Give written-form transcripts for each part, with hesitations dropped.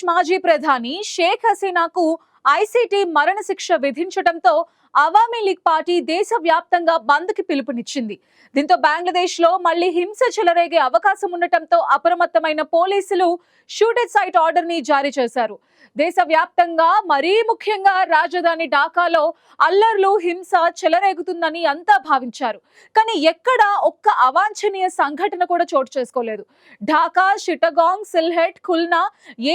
మాజీ ప్రధాని షేక్ హసీనాకు ఐసీటీ మరణశిక్ష విధించడంతో అవామీ లీగ్ పార్టీ దేశవ్యాప్తంగా బంద్ కి పిలుపునిచ్చింది. దీంతో బంగ్లాదేశ్ లో మళ్లీ హింస చెలరేగే అవకాశం ఉండటంతో అప్రమత్తమైన పోలీసులు షూటెడ్ సైట్ ఆర్డర్ ని జారీ చేశారు. దేశవ్యాప్తంగా మరీ ముఖ్యంగా రాజధాని ఢాకాలో అల్లర్లు హింస చెలరేగుతుందని అంతా భావించారు. కానీ ఎక్కడ ఒక్క అవాంఛనీయ సంఘటన కూడా చోటు చేసుకోలేదు. ఢాకా, చిట్టగాంగ్, సిల్హెట్, ఖుల్నా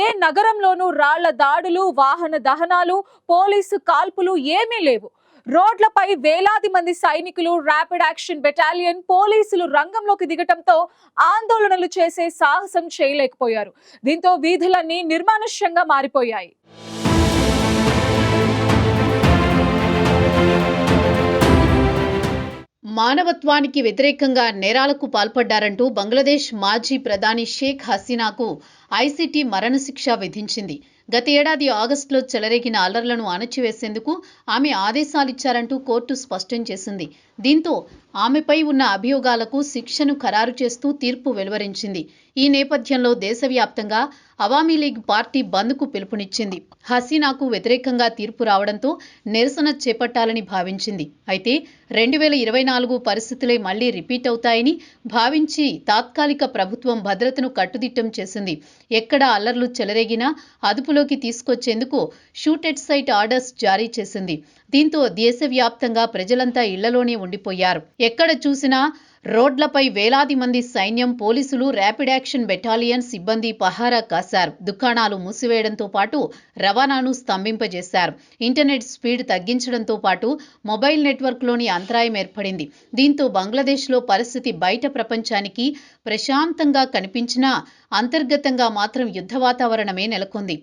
ఏ నగరంలోనూ రాళ్ల దాడులు, వాహన దహనాలు, పోలీసు కాల్పులు ఏమీ లేవు. రోడ్లపై వేలాది మంది సైనికులు, ర్యాపిడ్ యాక్షన్ బెటాలియన్ పోలీసులు రంగంలోకి దిగటంతో ఆందోళనలు చేసే సాహసం చేయలేకపోయారు. దీంతో వీధులన్నీ నిర్మానుష్యంగా మారిపోయాయి. మానవత్వానికి వ్యతిరేకంగా నేరాలకు పాల్పడ్డారంటూ బంగ్లాదేశ్ మాజీ ప్రధాని షేక్ హసీనాకు ఐసీటీ మరణశిక్ష విధించింది. గత ఏడాది ఆగస్టులో చెలరేగిన అల్లర్లను అణచివేసేందుకు ఆమె ఆదేశాలిచ్చారంటూ కోర్టు స్పష్టం చేసింది. దీంతో ఆమెపై ఉన్న అభియోగాలకు శిక్షను ఖరారు చేస్తూ తీర్పు వెలువరించింది. ఈ నేపథ్యంలో దేశవ్యాప్తంగా అవామీ లీగ్ పార్టీ బంద్కు పిలుపునిచ్చింది. హసీనాకు వ్యతిరేకంగా తీర్పు రావడంతో నిరసన చేపట్టాలని భావించింది. అయితే 2024 పరిస్థితులే మళ్లీ రిపీట్ అవుతాయని భావించి తాత్కాలిక ప్రభుత్వం భద్రతను కట్టుదిట్టం చేసింది. ఎక్కడ అల్లర్లు చెలరేగినా అదుపులోకి తీసుకొచ్చేందుకు షూటెడ్ సైట్ ఆర్డర్స్ జారీ చేసింది. దీంతో దేశవ్యాప్తంగా ప్రజలంతా ఇళ్లలోనే ఉండిపోయారు. ఎక్కడ చూసినా రోడ్లపై వేలాది మంది సైన్యం, పోలీసులు, ర్యాపిడ్ యాక్షన్ బెటాలియన్ సిబ్బంది పహారా కాశారు. దుకాణాలు మూసివేయడంతో పాటు రవాణాను స్తంభింపజేశారు. ఇంటర్నెట్ స్పీడ్ తగ్గించడంతో పాటు మొబైల్ నెట్వర్క్లోని అంతరాయం ఏర్పడింది. దీంతో బంగ్లాదేశ్లో పరిస్థితి బయట ప్రపంచానికి ప్రశాంతంగా కనిపించినా అంతర్గతంగా మాత్రం యుద్ధ వాతావరణమే నెలకొంది.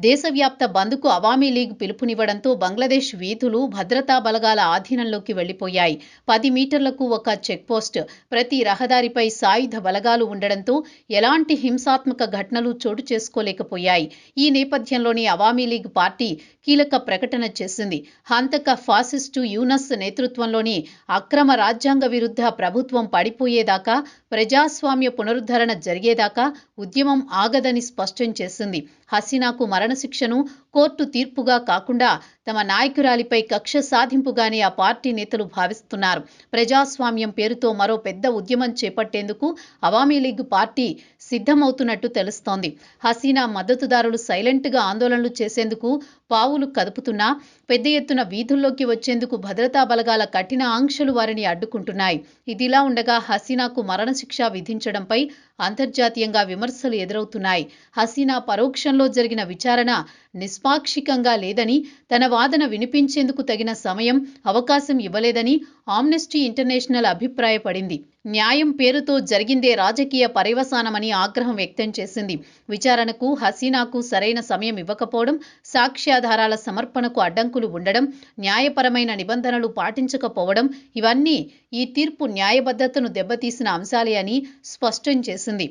దేశవ్యాప్త బంద్కు అవామీ లీగ్ పిలుపునివ్వడంతో బంగ్లాదేశ్ వీధులు భద్రతా బలగాల ఆధీనంలోకి వెళ్లిపోయాయి. 10 మీటర్లకు ఒక చెక్పోస్ట్, ప్రతి రహదారిపై సాయుధ బలగాలు ఉండడంతో ఎలాంటి హింసాత్మక ఘటనలు చోటు చేసుకోలేకపోయాయి. ఈ నేపథ్యంలోనే అవామీ లీగ్ పార్టీ కీలక ప్రకటన చేసింది. హంతక ఫాసిస్టు యూనస్ నేతృత్వంలోని అక్రమ రాజ్యాంగ విరుద్ధ ప్రభుత్వం పడిపోయేదాకా, ప్రజాస్వామ్య పునరుద్ధరణ జరిగేదాకా ఉద్యమం ఆగదని స్పష్టం చేసింది. హసీనాకు మరణశిక్షను కోర్టు తీర్పుగా కాకుండా తమ నాయకురాలిపై కక్ష సాధింపుగానే ఆ పార్టీ నేతలు భావిస్తున్నారు. ప్రజాస్వామ్యం పేరుతో మరో పెద్ద ఉద్యమం చేపట్టేందుకు అవామీ లీగ్ పార్టీ సిద్ధమవుతున్నట్టు తెలుస్తోంది. హసీనా మద్దతుదారులు సైలెంట్గా ఆందోళనలు చేసేందుకు పావులు కదుపుతున్నా పెద్ద ఎత్తున వీధుల్లోకి వచ్చేందుకు భద్రతా బలగాల కఠిన ఆంక్షలు వారిని అడ్డుకుంటున్నాయి. ఇదిలా ఉండగా హసీనాకు మరణశిక్ష విధించడంపై అంతర్జాతీయంగా విమర్శలు ఎదురవుతున్నాయి. హసీనా పరోక్షంలో జరిగిన విచారణ నిష్పాక్షికంగా లేదని, తన వాదన వినిపించేందుకు తగిన సమయం, అవకాశం ఇవ్వలేదని ఆమ్నెస్టీ ఇంటర్నేషనల్ అభిప్రాయపడింది. న్యాయం పేరుతో జరిగిందే రాజకీయ పర్యవసానమని ఆగ్రహం వ్యక్తం చేసింది. విచారణకు హసీనాకు సరైన సమయం ఇవ్వకపోవడం, సాక్ష్యాధారాల సమర్పణకు అడ్డంకులు ఉండడం, న్యాయపరమైన నిబంధనలు పాటించకపోవడం ఇవన్నీ ఈ తీర్పు న్యాయబద్ధతను దెబ్బతీసిన అంశాలే అని స్పష్టం చేసింది.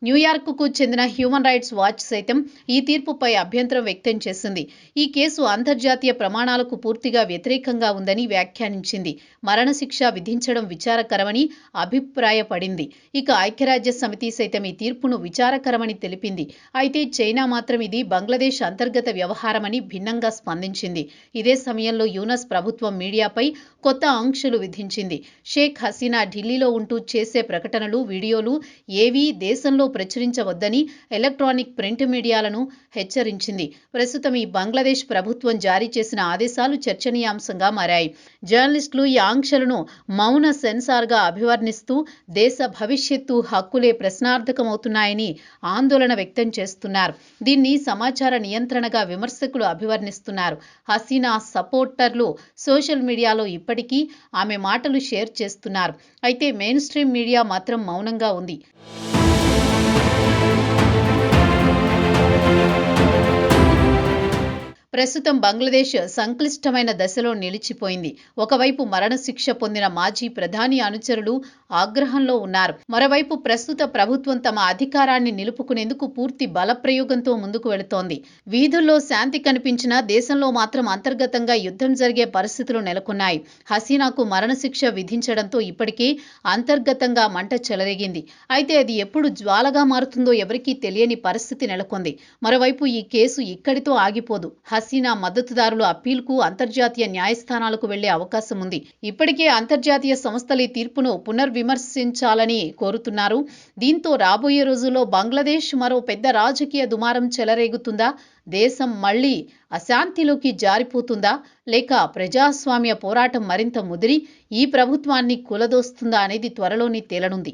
న్యూయార్క్కు చెందిన హ్యూమన్ రైట్స్ వాచ్ సైతం ఈ తీర్పుపై అభ్యంతరం వ్యక్తం చేసింది. ఈ కేసు అంతర్జాతీయ ప్రమాణాలకు పూర్తిగా వ్యతిరేకంగా ఉందని వ్యాఖ్యానించింది. మరణశిక్ష విధించడం విచారకరమని అభిప్రాయపడింది. ఇక ఐక్యరాజ్య సమితి సైతం ఈ తీర్పును విచారకరమని తెలిపింది. అయితే చైనా మాత్రం ఇది బంగ్లాదేశ్ అంతర్గత వ్యవహారమని భిన్నంగా స్పందించింది. ఇదే సమయంలో యూనస్ ప్రభుత్వం మీడియాపై కొత్త ఆంక్షలు విధించింది. షేక్ హసీనా ఢిల్లీలో ఉంటూ చేసే ప్రకటనలు, వీడియోలు ఏవీ దేశంలో ప్రచురించవద్దని ఎలక్ట్రానిక్ ప్రింట్ మీడియాలను హెచ్చరించింది. ప్రస్తుతం ఈ బంగ్లాదేశ్ ప్రభుత్వం జారీ చేసిన ఆదేశాలు చర్చనీయాంశంగా మారాయి. జర్నలిస్టులు ఈ ఆంక్షలను మౌన సెన్సార్గా అభివర్ణిస్తూ దేశ భవిష్యత్తు హక్కులే ప్రశ్నార్థకమవుతున్నాయని ఆందోళన వ్యక్తం చేస్తున్నారు. దీన్ని సమాచార నియంత్రణగా విమర్శకులు అభివర్ణిస్తున్నారు. హసీనా సపోర్టర్లు సోషల్ మీడియాలో ఇప్పటికీ ఆమె మాటలు షేర్ చేస్తున్నారు. అయితే మెయిన్ స్ట్రీమ్ మీడియా మాత్రం మౌనంగా ఉంది. ప్రస్తుతం బంగ్లాదేశ్ సంక్లిష్టమైన దశలో నిలిచిపోయింది. ఒకవైపు మరణశిక్ష పొందిన మాజీ ప్రధాని అనుచరులు ఆగ్రహంలో ఉన్నారు. మరోవైపు ప్రస్తుత ప్రభుత్వం తమ అధికారాన్ని నిలుపుకునేందుకు పూర్తి బలప్రయోగంతో ముందుకు వెళుతోంది. వీధుల్లో శాంతి కనిపించినా దేశంలో మాత్రం అంతర్గతంగా యుద్ధం జరిగే పరిస్థితులు నెలకొన్నాయి. హసీనాకు మరణశిక్ష విధించడంతో ఇప్పటికే అంతర్గతంగా మంట చెలరేగింది. అయితే అది ఎప్పుడు జ్వాలగా మారుతుందో ఎవరికీ తెలియని పరిస్థితి నెలకొంది. మరోవైపు ఈ కేసు ఇక్కడితో ఆగిపోదు. హసీనా మద్దతుదారులు అప్పీల్కు అంతర్జాతీయ న్యాయస్థానాలకు వెళ్లే అవకాశం ఉంది. ఇప్పటికే అంతర్జాతీయ సంస్థలు ఈ తీర్పును పునర్విమర్శించాలని కోరుతున్నారు. దీంతో రాబోయే రోజుల్లో బంగ్లాదేశ్ మరో పెద్ద రాజకీయ దుమారం చెలరేగుతుందా? దేశం మళ్లీ అశాంతిలోకి జారిపోతుందా? లేక ప్రజాస్వామ్య పోరాటం మరింత ముదిరి ఈ ప్రభుత్వాన్ని కూలదోస్తుందా అనేది త్వరలోనే తేలనుంది.